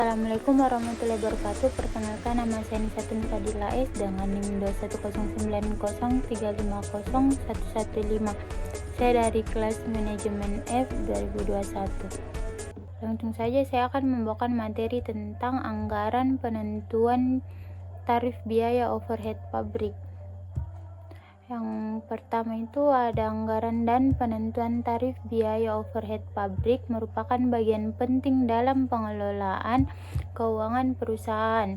Assalamualaikum warahmatullahi wabarakatuh. Perkenalkan, nama saya Nisatun Fadila S dengan NIM 21090350115. Saya dari kelas manajemen F 2021. Langsung saja saya akan membawakan materi tentang anggaran penentuan tarif biaya overhead pabrik. Yang pertama itu ada anggaran dan penentuan tarif biaya overhead pabrik merupakan bagian penting dalam pengelolaan keuangan perusahaan.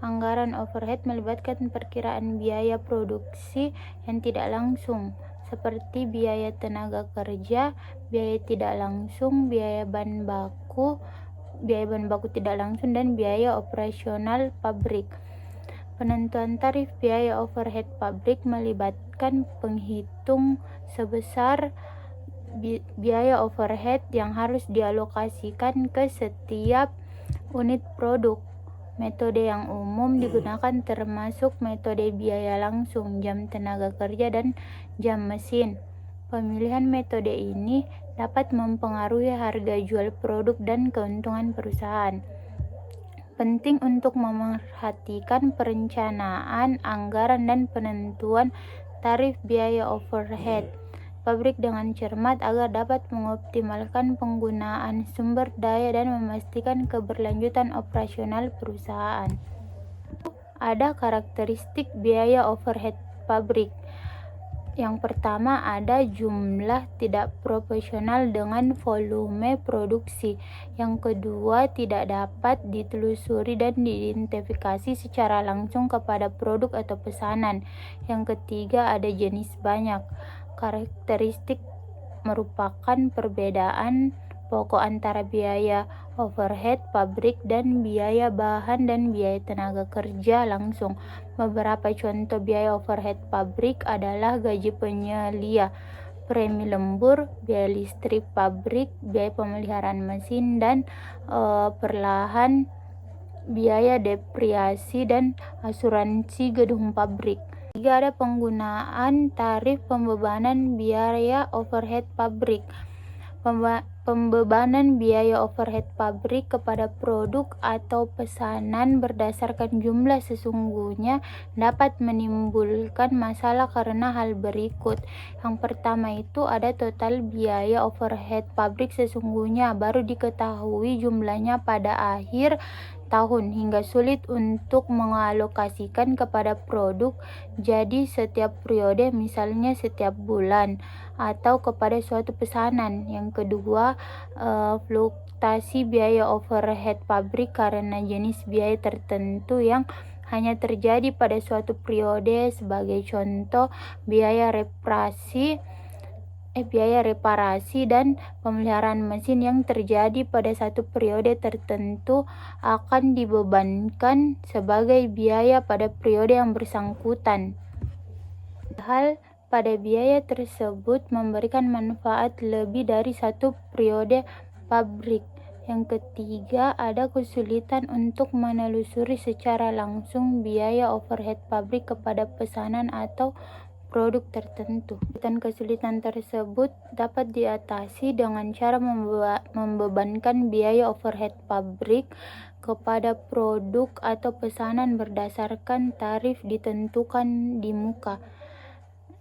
Anggaran overhead melibatkan perkiraan biaya produksi yang tidak langsung, seperti biaya tenaga kerja, biaya tidak langsung, biaya bahan baku tidak langsung, dan biaya operasional pabrik. Penentuan tarif biaya overhead pabrik melibatkan penghitung sebesar biaya overhead yang harus dialokasikan ke setiap unit produk. Metode yang umum digunakan termasuk metode biaya langsung, jam tenaga kerja, dan jam mesin. Pemilihan metode ini dapat mempengaruhi harga jual produk dan keuntungan perusahaan. Penting untuk memerhatikan perencanaan, anggaran, dan penentuan tarif biaya overhead pabrik dengan cermat agar dapat mengoptimalkan penggunaan sumber daya dan memastikan keberlanjutan operasional perusahaan. Ada karakteristik biaya overhead pabrik. Yang pertama, ada jumlah tidak proporsional dengan volume produksi. Yang kedua, tidak dapat ditelusuri dan diidentifikasi secara langsung kepada produk atau pesanan. Yang ketiga, ada jenis banyak. Karakteristik merupakan perbedaan pokok antara biaya overhead pabrik dan biaya bahan dan biaya tenaga kerja langsung. Beberapa contoh biaya overhead pabrik adalah gaji penyelia, premi lembur, biaya listrik pabrik, biaya pemeliharaan mesin, dan perlahan biaya depresiasi dan asuransi gedung pabrik. Tiga, ada penggunaan tarif pembebanan biaya overhead pabrik. Pembebanan biaya overhead pabrik kepada produk atau pesanan berdasarkan jumlah sesungguhnya dapat menimbulkan masalah karena hal berikut. Yang pertama itu ada total biaya overhead pabrik sesungguhnya baru diketahui jumlahnya pada akhir tahun hingga sulit untuk mengalokasikan kepada produk jadi setiap periode, misalnya setiap bulan, atau kepada suatu pesanan. Yang kedua, fluktuasi biaya overhead pabrik karena jenis biaya tertentu yang hanya terjadi pada suatu periode. Sebagai contoh, biaya reparasi dan pemeliharaan mesin yang terjadi pada satu periode tertentu akan dibebankan sebagai biaya pada periode yang bersangkutan. Hal pada biaya tersebut memberikan manfaat lebih dari satu periode pabrik. Yang ketiga, ada kesulitan untuk menelusuri secara langsung biaya overhead pabrik kepada pesanan atau produk tertentu. Kesulitan tersebut dapat diatasi dengan cara membebankan biaya overhead pabrik kepada produk atau pesanan berdasarkan tarif ditentukan di muka.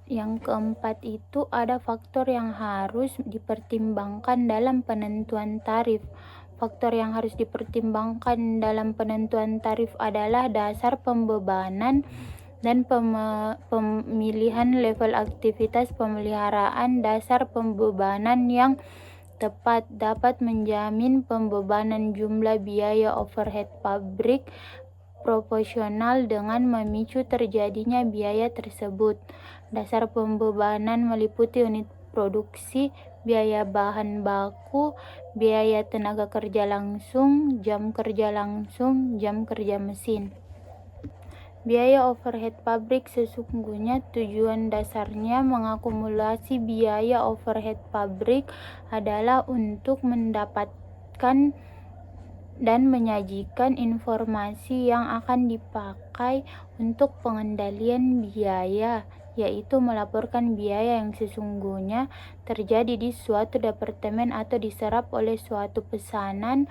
Yang keempat itu ada faktor yang harus dipertimbangkan dalam penentuan tarif. Faktor yang harus dipertimbangkan dalam penentuan tarif adalah dasar pembebanan dan pemilihan level aktivitas pemeliharaan. Dasar pembebanan yang tepat dapat menjamin pembebanan jumlah biaya overhead pabrik proporsional dengan memicu terjadinya biaya tersebut. Dasar pembebanan meliputi unit produksi, biaya bahan baku, biaya tenaga kerja langsung, jam kerja langsung, jam kerja mesin. Biaya overhead pabrik sesungguhnya tujuan dasarnya mengakumulasi biaya overhead pabrik adalah untuk mendapatkan dan menyajikan informasi yang akan dipakai untuk pengendalian biaya yaitu melaporkan biaya yang sesungguhnya terjadi di suatu departemen atau diserap oleh suatu pesanan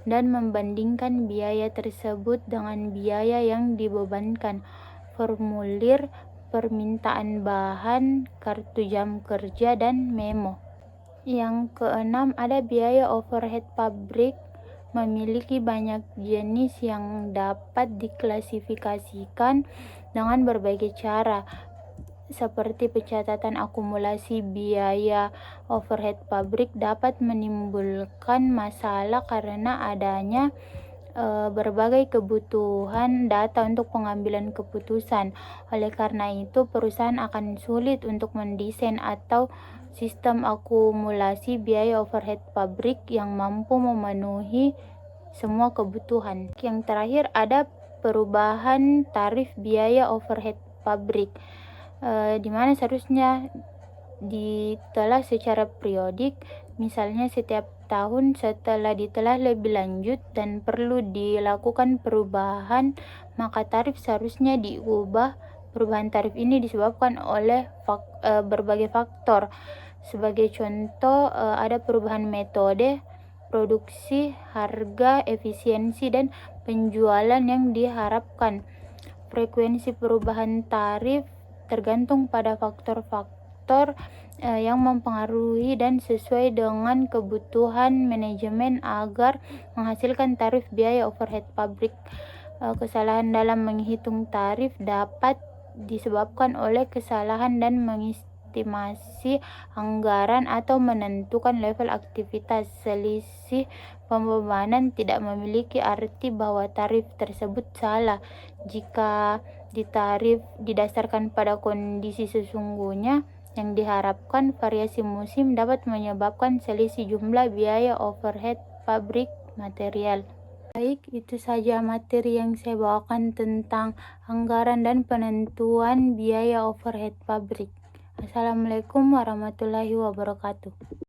dan membandingkan biaya tersebut dengan biaya yang dibebankan. Formulir permintaan bahan, kartu jam kerja, dan memo. Yang keenam, ada biaya overhead pabrik. Memiliki banyak jenis yang dapat diklasifikasikan dengan berbagai cara, seperti pencatatan akumulasi biaya overhead pabrik dapat menimbulkan masalah karena adanya berbagai kebutuhan data untuk pengambilan keputusan. Oleh karena itu, perusahaan akan sulit untuk mendesain atau sistem akumulasi biaya overhead pabrik yang mampu memenuhi semua kebutuhan. Yang terakhir, ada perubahan tarif biaya overhead pabrik, di mana seharusnya ditelah secara periodik, misalnya setiap tahun setelah ditelah lebih lanjut dan perlu dilakukan perubahan, maka tarif seharusnya diubah. Perubahan tarif ini disebabkan oleh berbagai faktor. Sebagai contoh, ada perubahan metode produksi, harga, efisiensi, dan penjualan yang diharapkan. Frekuensi perubahan tarif tergantung pada faktor-faktor yang mempengaruhi dan sesuai dengan kebutuhan manajemen agar menghasilkan tarif biaya overhead pabrik. Kesalahan dalam menghitung tarif dapat disebabkan oleh kesalahan dan mengestimasi anggaran atau menentukan level aktivitas. Selisih pembebanan tidak memiliki arti bahwa tarif tersebut salah. Jika ditarif didasarkan pada kondisi sesungguhnya yang diharapkan, variasi musim dapat menyebabkan selisih jumlah biaya overhead pabrik material. Baik, itu saja materi yang saya bawakan tentang anggaran dan penentuan biaya overhead pabrik. Assalamualaikum warahmatullahi wabarakatuh.